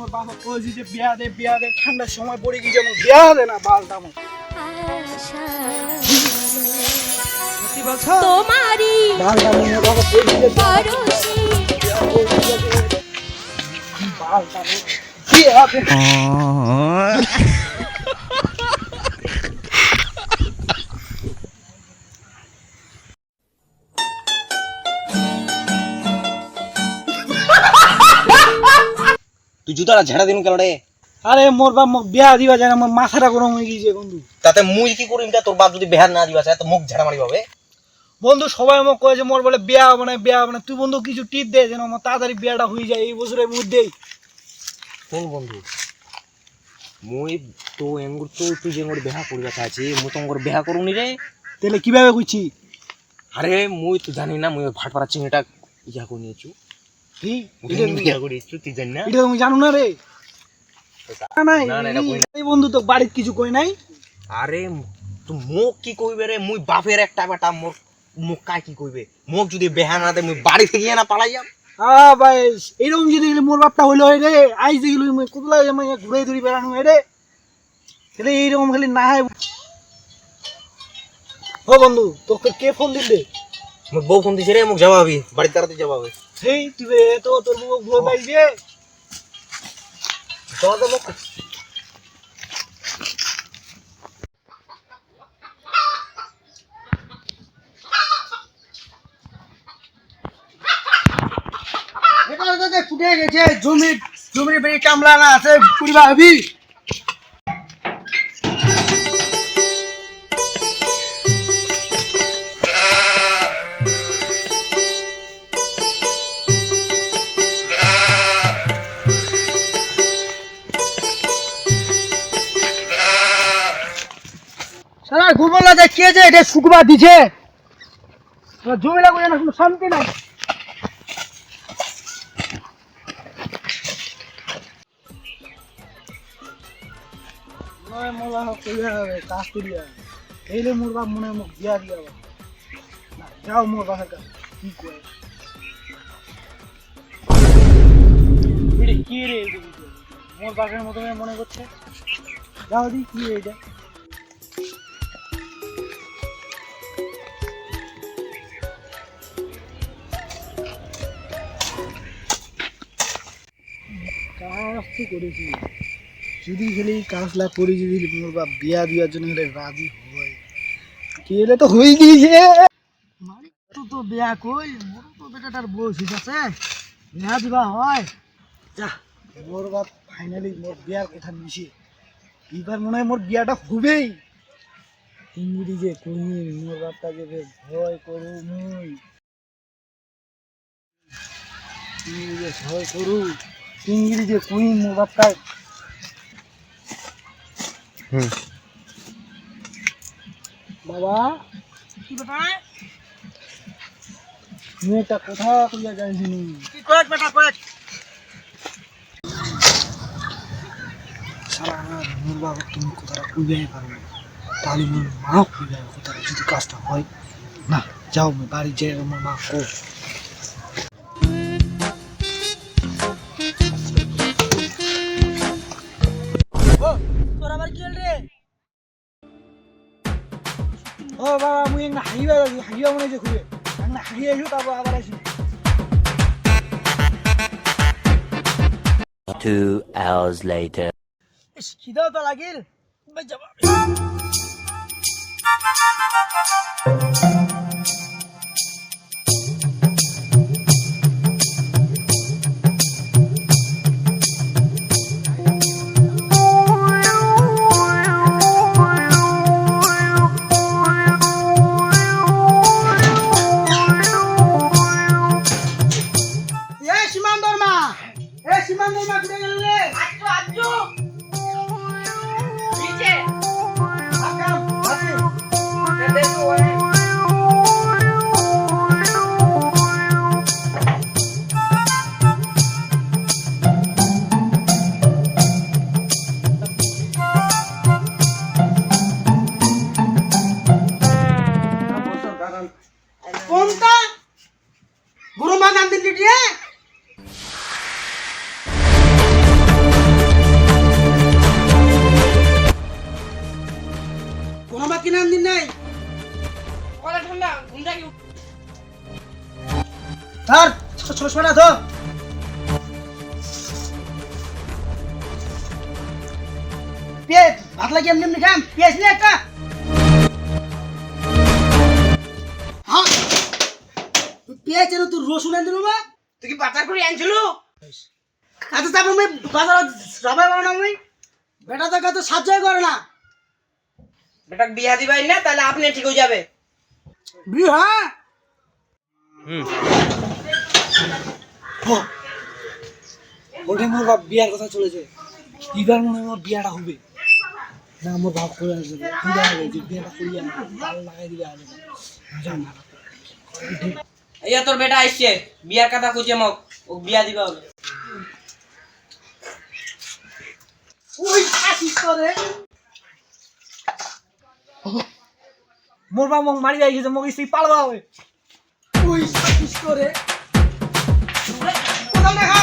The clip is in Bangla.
মোর বাবা কইছি যে বিয়া দে ঠান্ডার সময় পড়ে গিয়ে যেমন বিয়া দে না বালটা মো সত্যি বলছো তোমারই বালটা মোর বাবা কইছি যে বালটা কি হবে তুই জুতাটা ঝেড়া দিন কেন রে? আরে মোর বাপ বিয়া দিবা যায় না, মোর মাথাটা গরম হয়ে গিয়েছে বন্ধু। তাতে মুই কি করিম? তোর বাপ যদি বেহার না দিবা চায় তো মুখ ঝেড়া মারি পাবে। বন্ধু সবাই আমাকে কয়েছে মোর বলে বিয়া হবে না, তুই বন্ধু কিছু টিপ দে যেন আমার তাড়াতাড়ি বিয়াটা হয়ে যায় এই বছরের মধ্যেই। কোন বন্ধু? মুই তো এঙ্গুর তো তুই যে মোর বেহা করিবা চাইছি, মুই তো মোর বেহা করুনি রে। তাহলে কিভাবে কইছি? আরে মুই তো জানি না, মুই ভাটপাড়া চিংড়িটা ইয়া করে নিয়েছু। কি ইয়া করেছু তুই জানি না? এটা তুমি জানো না রে? এই বন্ধু তো বাড়ির কিছু কই নাই। আরে তুই মুখ কি কইবে রে? মুই বাপের একটা বেটা, মোর মুখ কাই কি কইবে? মুখ যদি বেহা না দে মুই বাড়ি থেকে না পালাই যাম। ভাই এইরকম যদি মোর বাপটা হইলো রে, আইস দেখলো কতলা ঘুরে ধরি বেড়ানো রে, তাহলে এইরকম খালি না হয়। ও বন্ধু তোকে কে ফোন দিলে? মোর বউ ফোন দিছে রে, মুখ যাবাবি বাড়ি তাড়াতাড়ি যাবাবে। সেই তুই তো তোর বউ ভুলে পাইছে তোর তো মুখ ফুটে গেছে জমির বেড়ি কামলা না আছে কুড়িবা হবি। সারা ঘুমলা যে কে যে এটা শুকবা দিছে, জমি লাগবে না, কোনো শান্তি নাই। কাজ করিয়া এইলে মোর বাপ মনে মুখ বিয়া দিয়া না, যাও মোর বাপের কাছে কি করে কি রে মোর বাপের মতো মনে করছে। যাও দি কি এইটা কাজ তো করেছি, যদি খালি কাজলা করি, যদি মোর বাপ বিয়া দেওয়ার জন্য রাজি হয় কি হলে তো হয়ে গিয়েছে। তো বিয়া কই মোর তো বেটাটার বয়স আছে, বিয়া দিবা হয়। যা মোর বাপ ফাইনালি মোর বিয়ার কথা নিছে, এবার মনে হয় মোর বিয়াটা হবেই। ইংরেজি যে কই মোর বাপটা যে ভয় করু মুই, ভয় করু ইংরেজি কই মোর বাপটা। বাবা কি বেটা তুমি একটা কথা কইয়া যাইছিনি? কি কয়েক বেটা কয়েক সারা মোর বাবা তুমি কথাটা কইয়াই পারো না, তাহলে মোর মা কইয়া কথাটা যদি কাজটা হয় না। যাও আমি বাড়ি যাই আমার মা কো। তোর আবার কি রে? ও বাবা মুই একটা হাইবা মনে যে খুঁজে একটা হাইয়া এসো, তারপর আবার আসি। 2 hours later. খিদাও তো লাগিল যাবা। কোনটা গুরু মান দিল্লি দিয়ে ধর চশমাটা ধর। পেঁয়াজ ভাত লাগে এমনি এমনি খাম, পেঁয়াজ নিয়ে একটা। হ্যাঁ পেঁয়াজ এনে তুই রসুন এনে দিল বা তুই কি বাজার করে আনছিল? কাজে যাবো আমি বাজার সবাই বলো না আমি বেটা তো কাজ সাহায্য করে না বেটা বিয়া দিবাই না, তাহলে আপনি ঠিক হয়ে যাবে। বিয়ে হ্যাঁ ওটা মোর বাপ বিয়ার কথা চলেছে, এবার মনে হয় আমার বিয়াটা হবে না, আমার বাপ করে আসবে যে বিয়াটা করিয়া ভালো লাগাই দিবে আগে এইয়া তোর বেটা আসছে, বিয়ার কথা খুঁজে মক, ও বিয়া দিবা হবে। ওই আসিস করে মোর বাপ মোক মারি যাই গেছে, মোক স্ত্রী পালবা হবে ওই আসিস করে কোথাও দেখা